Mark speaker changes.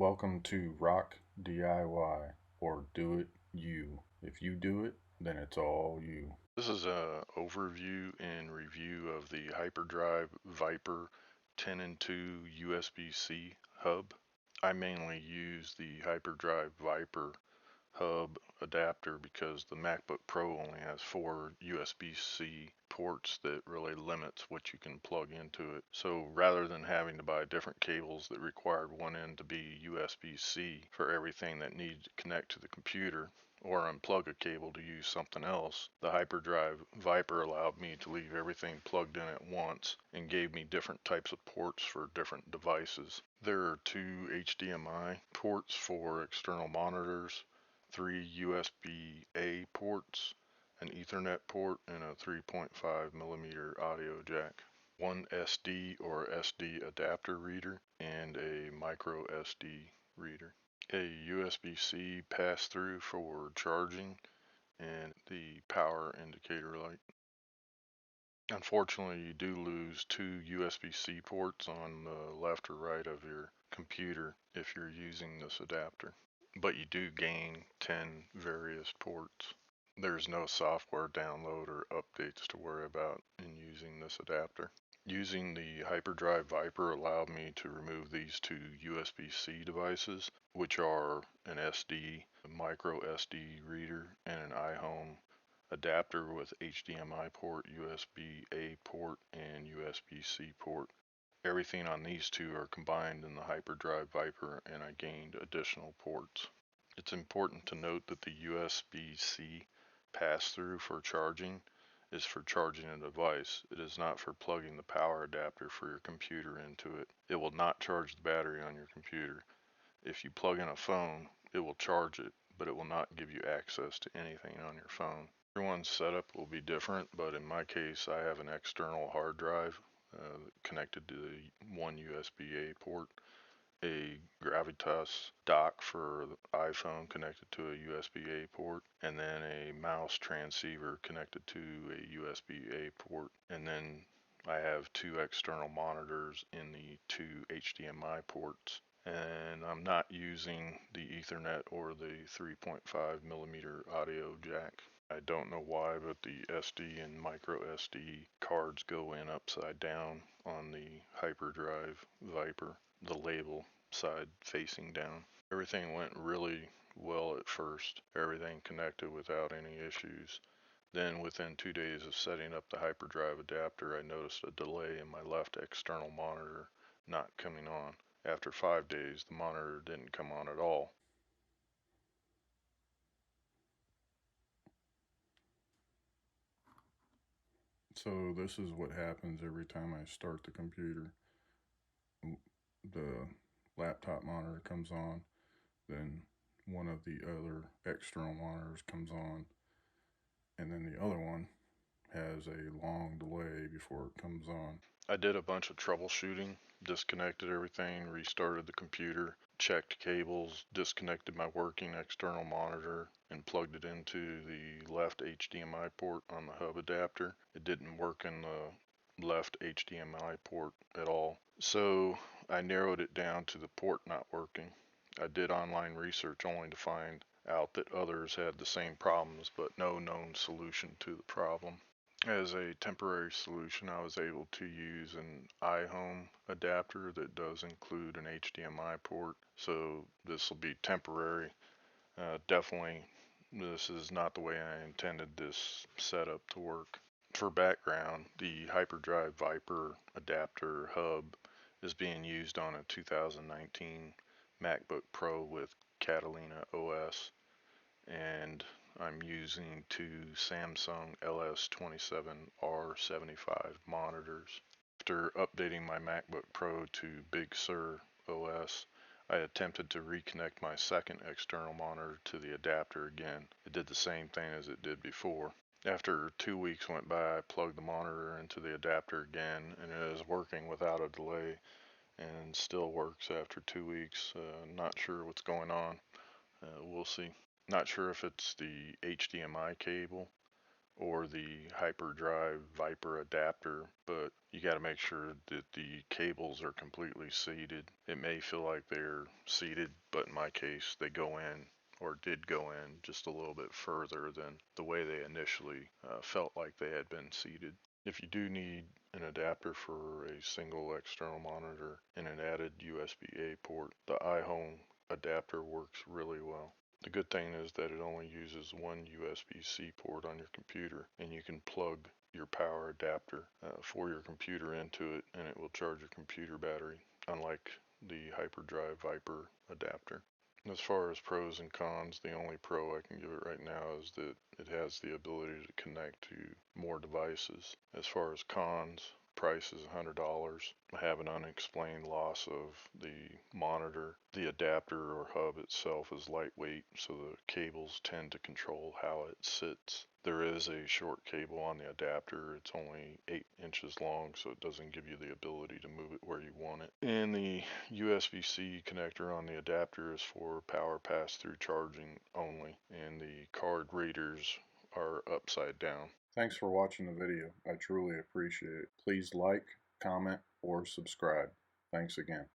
Speaker 1: Welcome to Rock DIY, or Do It You. If you do it, then it's all you.
Speaker 2: This is a overview and review of the Hyperdrive Viper 10 and 2 USB-C hub. I mainly use the Hyperdrive Viper hub adapter because the MacBook Pro only has 4 USB-C ports that really limits what you can plug into it. So rather than having to buy different cables that required one end to be USB-C for everything that needed to connect to the computer, or unplug a cable to use something else, the Hyperdrive Viper allowed me to leave everything plugged in at once and gave me different types of ports for different devices. There are 2 HDMI ports for external monitors, 3 USB-A ports, an Ethernet port, and a 3.5mm audio jack, 1 SD or SD adapter reader, and a micro SD reader, a USB-C pass-through for charging, and the power indicator light. Unfortunately, you do lose 2 USB-C ports on the left or right of your computer if you're using this adapter, but you do gain 10 various ports. There's no software download or updates to worry about in using this adapter. Using the Hyperdrive Viper allowed me to remove these 2 USB-C devices, which are an SD, a micro SD reader, and an iHome adapter with HDMI port, USB-A port, and USB-C port. Everything on these 2 are combined in the Hyperdrive Viper, and I gained additional ports. It's important to note that the USB-C pass-through for charging is for charging a device. It is not for plugging the power adapter for your computer into it. It will not charge the battery on your computer. If you plug in a phone, it will charge it, but it will not give you access to anything on your phone. Everyone's setup will be different, but in my case, I have an external hard drive connected to the one USB-A port, a Gravitas dock for the iPhone connected to a USB-A port, and then a mouse transceiver connected to a USB-A port. And then I have 2 external monitors in the 2 HDMI ports. And I'm not using the Ethernet or the 3.5mm audio jack. I don't know why, but the SD and micro SD cards go in upside down on the Hyperdrive Viper, the label side facing down. Everything went really well at first. Everything connected without any issues. Then within 2 days of setting up the Hyperdrive adapter, I noticed a delay in my left external monitor not coming on. After 5 days, the monitor didn't come on at all.
Speaker 1: So, this is what happens every time I start the computer. The laptop monitor comes on, then one of the other external monitors comes on, and then the other one has a long delay before it comes on.
Speaker 2: I did a bunch of troubleshooting, disconnected everything, restarted the computer, checked cables, disconnected my working external monitor, and plugged it into the left HDMI port on the hub adapter. It didn't work in the left HDMI port at all. So I narrowed it down to the port not working. I did online research only to find out that others had the same problems, but no known solution to the problem. As a temporary solution, I was able to use an iHome adapter that does include an HDMI port, so this will be temporary. Definitely, this is not the way I intended this setup to work. For background, the Hyperdrive Viper adapter hub is being used on a 2019 MacBook Pro with Catalina OS, and I'm using 2 Samsung LS27R75 monitors. After updating my MacBook Pro to Big Sur OS, I attempted to reconnect my second external monitor to the adapter again. It did the same thing as it did before. After 2 weeks went by, I plugged the monitor into the adapter again, and it is working without a delay and still works after 2 weeks. Not sure what's going on. We'll see. Not sure if it's the HDMI cable or the hyperdrive Viper adapter, but you got to make sure that the cables are completely seated. It may feel like they're seated, but in my case, they go in or did go in just a little bit further than the way they initially felt like they had been seated. If you do need an adapter for a single external monitor and an added USB-A port, the iHome adapter works really well. The good thing is that it only uses one USB-C port on your computer, and you can plug your power adapter for your computer into it, and it will charge your computer battery, unlike the hyperdrive Viper adapter. As far as pros and cons, the only pro I can give it right now is that it has the ability to connect to more devices. As far as cons, price is $100. I have an unexplained loss of the monitor. The adapter or hub itself is lightweight, so the cables tend to control how it sits. There is a short cable on the adapter. It's only 8 inches long, so it doesn't give you the ability to move it where you want it. And the USB-C connector on the adapter is for power pass-through charging only, and the card readers are upside down.
Speaker 1: Thanks for watching the video. I truly appreciate it. Please like, comment, or subscribe. Thanks again.